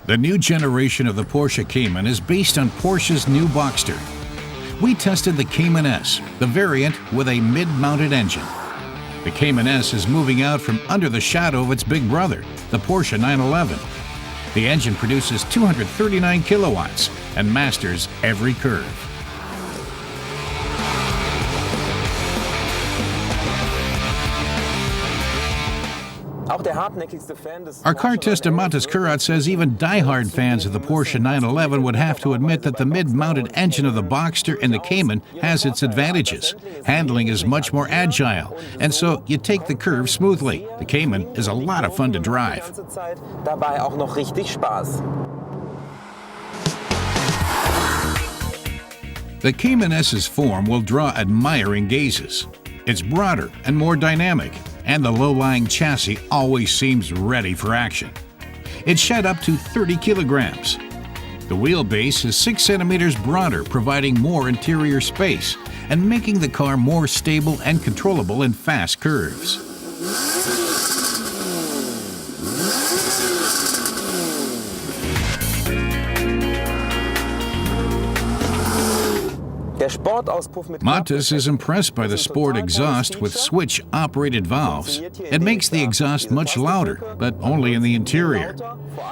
The new generation of the Porsche Cayman is based on Porsche's new Boxster. We tested the Cayman S, the variant with a mid-mounted engine. The Cayman S is moving out from under the shadow of its big brother, the Porsche 911. The engine produces 239 kilowatts and masters every curve. Our car tester Matas Kurat says even die-hard fans of the Porsche 911 would have to admit that the mid-mounted engine of the Boxster and the Cayman has its advantages. Handling is much more agile, and so you take the curve smoothly. The Cayman is a lot of fun to drive. The Cayman S's form will draw admiring gazes. It's broader and more dynamic, and the low-lying chassis always seems ready for action. It's shed up to 30 kilograms. The wheelbase is 6 centimeters broader, providing more interior space and making the car more stable and controllable in fast curves. Matas is impressed by the sport exhaust with switch-operated valves. It makes the exhaust much louder, but only in the interior.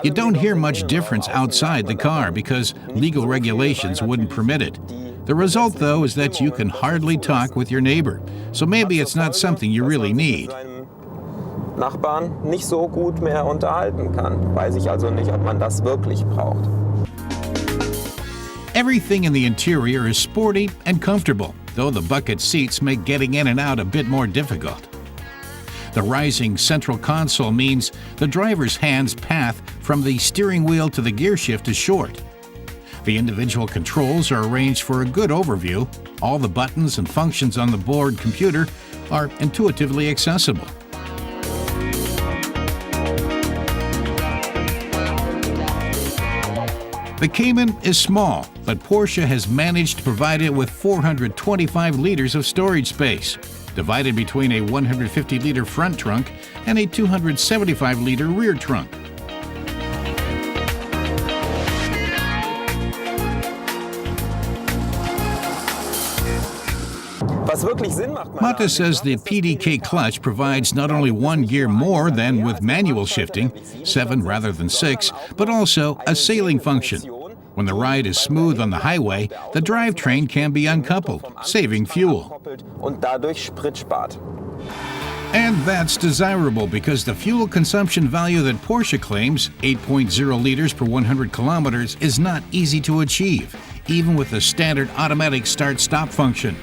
You don't hear much difference outside the car because legal regulations wouldn't permit it. The result, though, is that you can hardly talk with your neighbor, so maybe it's not something you really need. Nachbarn nicht so gut mehr unterhalten kann. Weiß ich also nicht, ob man das wirklich braucht. Everything in the interior is sporty and comfortable, though the bucket seats make getting in and out a bit more difficult. The rising central console means the driver's hand's path from the steering wheel to the gear shift is short. The individual controls are arranged for a good overview. All the buttons and functions on the board computer are intuitively accessible. The Cayman is small, but Porsche has managed to provide it with 425 liters of storage space, divided between a 150-liter front trunk and a 275-liter rear trunk. Matas says the PDK clutch provides not only one gear more than with manual shifting, 7 rather than 6, but also a sailing function. When the ride is smooth on the highway, the drivetrain can be uncoupled, saving fuel. And that's desirable because the fuel consumption value that Porsche claims, 8.0 liters per 100 kilometers, is not easy to achieve, even with the standard automatic start-stop function.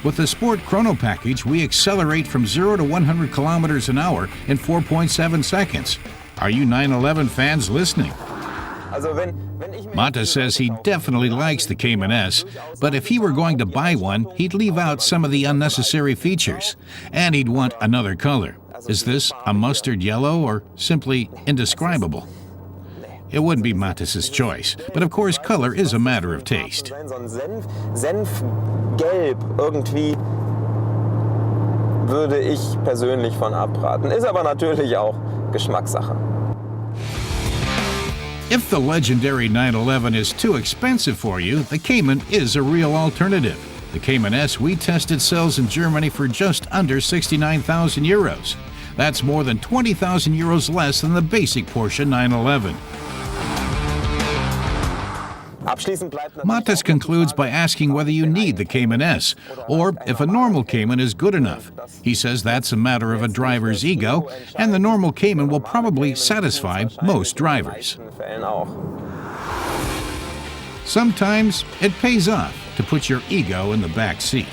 With the Sport Chrono package, we accelerate from 0 to 100 kilometers an hour in 4.7 seconds. Are you 911 fans listening? Matas says he definitely likes the Cayman S, but if he were going to buy one, he'd leave out some of the unnecessary features, and he'd want another color. Is this a mustard yellow or simply indescribable? It wouldn't be Matas's choice, but of course color is a matter of taste. Senfgelb irgendwie würde ich persönlich von abraten. Ist aber natürlich auch Geschmackssache. If the legendary 911 is too expensive for you, the Cayman is a real alternative. The Cayman S we tested sells in Germany for just under 69,000 euros. That's more than 20,000 euros less than the basic Porsche 911. Matas concludes by asking whether you need the Cayman S, or if a normal Cayman is good enough. He says that's a matter of a driver's ego, and the normal Cayman will probably satisfy most drivers. Sometimes it pays off to put your ego in the back seat.